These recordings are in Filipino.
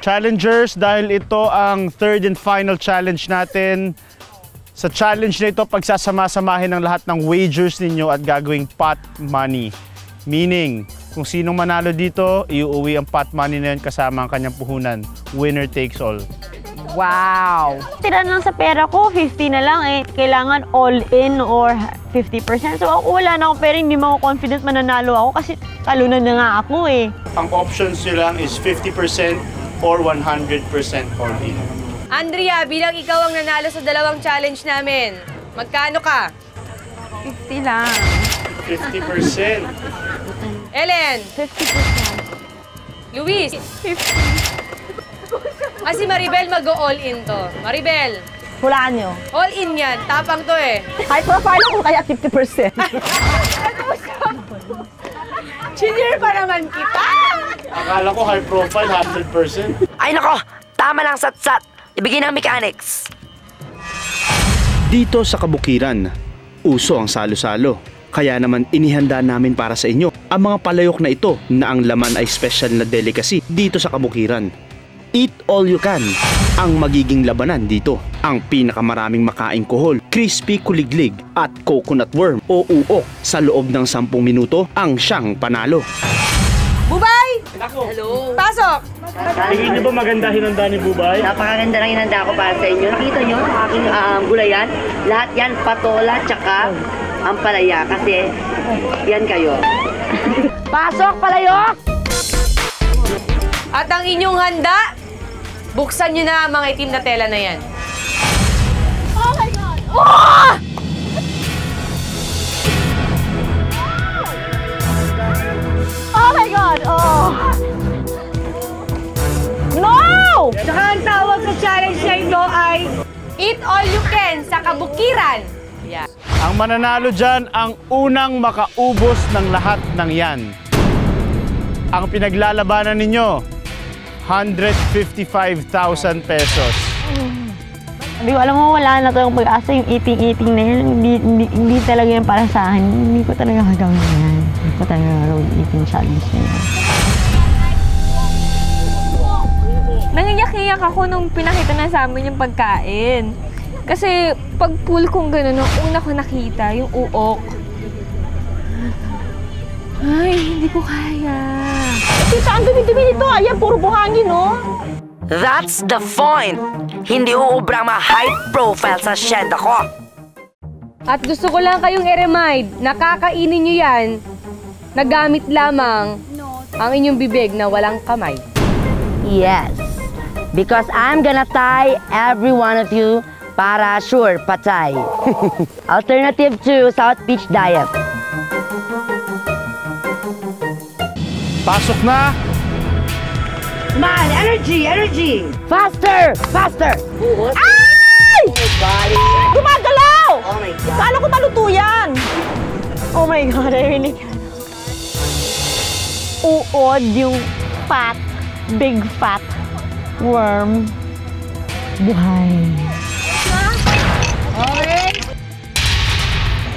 Challengers, dahil ito ang third and final challenge natin. Sa challenge na ito, pagsasama-samahin ng lahat ng wagers ninyo at gagawing pot money. Meaning, kung sinong manalo dito, iuuwi ang pot money na yun kasama ang kanyang puhunan. Winner takes all. Wow! Tira lang sa pera ko, 50 na lang eh. Kailangan all in or 50%. So ako wala na ako pero hindi mo ako confident mananalo ako kasi talunan na nga ako eh. Ang options nyo lang is 50% or 100% all in. Andrea, bilang ikaw ang nanalo sa dalawang challenge namin, magkano ka? 50 lang. 50%. Ellen? 50%. Luis? 50. Si Maribel mag-all in to. Maribel? Hulaan nyo. All in yan. Tapang to eh. High profile ako kaya 50%. Junior pa naman kita. Akala ko high profile, 100%. Ay nako, tama lang satsat. Ibigay ng mechanics. Dito sa Kabukiran, uso ang salo-salo. Kaya naman inihanda namin para sa inyo ang mga palayok na ito na ang laman ay special na delicacy dito sa Kabukiran. Eat all you can ang magiging labanan dito. Ang pinakamaraming makaing kohol, crispy kuliglig at coconut worm o uok sa loob ng 10 minuto ang siyang panalo. Bubay! Hello! Pasok! Tingin niyo ba maganda hinanda ni Bubay? Napakaganda ng hinanda ko para sa inyo. Nakita nyo ang aking gulayan? Lahat yan, patola, tsaka ang palaya. Kasi yan kayo. Pasok, palayok! At ang inyong handa, buksan nyo na ang mga itim na tela na yan. Oh my God! Oh! Oh my God! Oh! No! Saka ang tawag sa challenge na ito ay Eat All You Can sa Kabukiran. Yeah. Ang mananalo dyan, ang unang makaubos ng lahat ng yan. Ang pinaglalabanan ninyo, 155,000 pesos. Sabi ko, alam mo, wala na to yung pag-asa, yung eating-eating na yan. Hindi talaga yan para sa akin. Hindi ko talaga gagawin yan. Hindi ko talaga gagawin eating challenge na yan. Nangiyak-iyak ako nung pinakita na sa amin yung pagkain. Kasi pag pool kong gano'n, nung una ko nakita, yung uok. Ay, hindi ko kaya. Tita, ang dumi-dumi nito. Ayan, puro buhangin, no? That's the point! Hindi uubra mga high profile sa shed ako. At gusto ko lang kayong i-remind, nakakainin nyo yan, nagamit lamang ang inyong bibig na walang kamay. Yes. Because I'm gonna tie every one of you para sure patay. Alternative to South Beach diet. Pasok na! Man, energy, energy! Faster, faster! Ay! Oh my God! Gumagalaw! Oh my God! Kala ko maluto yan! Oh my God, I really can't. Uod yung fat, big fat worm. Buhay.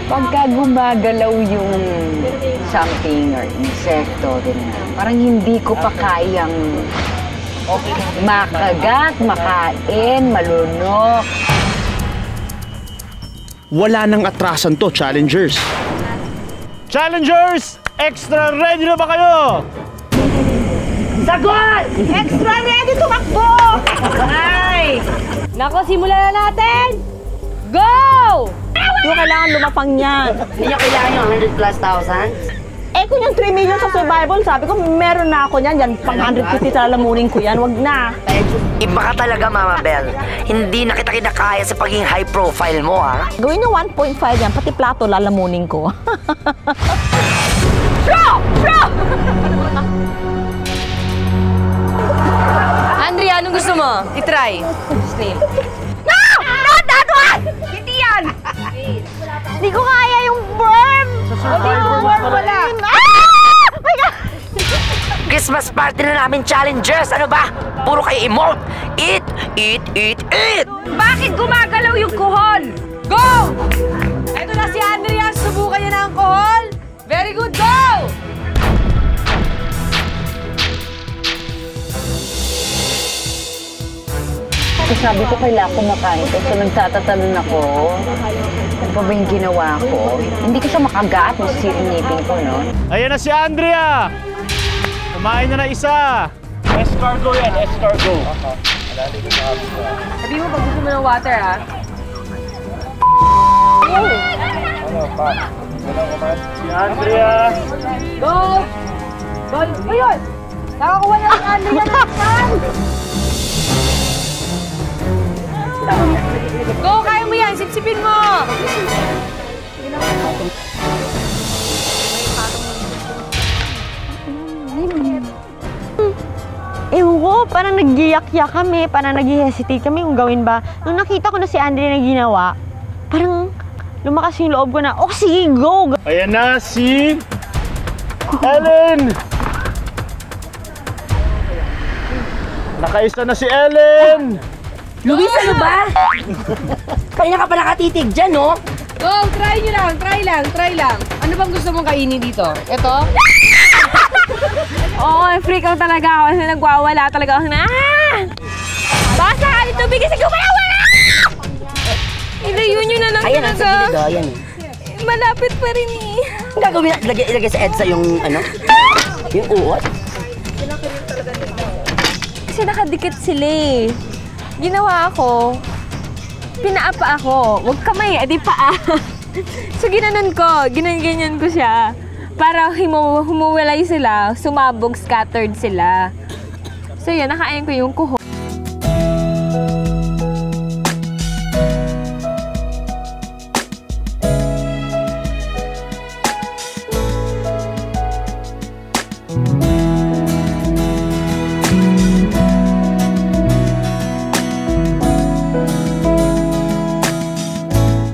Pagka gumagalaw yung something or insekto, parang hindi ko pa kayang makagat, makain, malunok. Wala nang atrasan to, challengers. Challengers! Extra ready na ba kayo? Sagot! Extra ready tumakbo! Ay! Nako, simulan na natin! Go! Yung kailangan lumapang niyan. Hindi nyo kailangan yung 100,000+. Eh kung yung 3 million sa survival, sabi ko meron na ako niyan. Yan, pang 150 sa lalamunin ko yan. Wag na. Iba ka talaga, Mama Bell. Hindi na kita kinakaya sa pagiging high profile mo, ha? Gawin nyo 1.5 yan, pati plato lalamunin ko. Andrea, anong gusto mo? I-try. Slim. No! Not that one! Hindi yan! Hindi ko kaya yung worm! Sa survivor, wala. Ah! My God! Christmas party na namin, challengers! Ano ba? Puro kayo emote! Eat, eat, eat, eat! Bakit gumagalaw yung kuhol? Go! Ito na si Andrea. Subukan niya na ang kuhol. Very good. Go! sabi ko kailangan ko makain to. So nagtatatalon ako. Ano pa ba yung ginawa ko? Hindi ko siya makagat. Masisirang ngipin ko, no? Ayan na si Andrea! Kumain na isa! Escargot yan, escargot. Sabi mo pag gusto mo ng water, ha? Si Andrea! Go! Go! Ayun! Nakakuha na si Andrea ng pan! Go! Kaya mo yan! Sipsipin mo! Ewan ko, parang nag-iyak-yak kami, parang nag-hesitate kami kung gawin ba. Nung nakita ko na si Andre na ginawa, parang lumakas yung loob ko na, oh sige, go! Ayan na si Ellen! Nakaisa na si Ellen! Luis, ano ba? Kanina ka pa nakatitig dyan, no? Go! Try nyo lang! Try lang! Ano bang gusto mong kainin dito? Ito? Oo, freak out talaga ako kasi nagwawala talaga ako na, basa ka dito, tubig kasi kumawala! Hindi, yun na lang Ayan, ang talaga. sa gilid, oh, ayan. Malapit pa rin eh. Ang gagawin na, ilagay sa EDSA yung, ano? Yung uot. Kasi nakadikit sila eh. Ginawa ako, pinaapa ako. Huwag kamay, edi paa. So ginanon ko, ginanyan ko siya. Para humuwalay sila, sumabog, scattered sila. So yun, nakain ko yung kuho.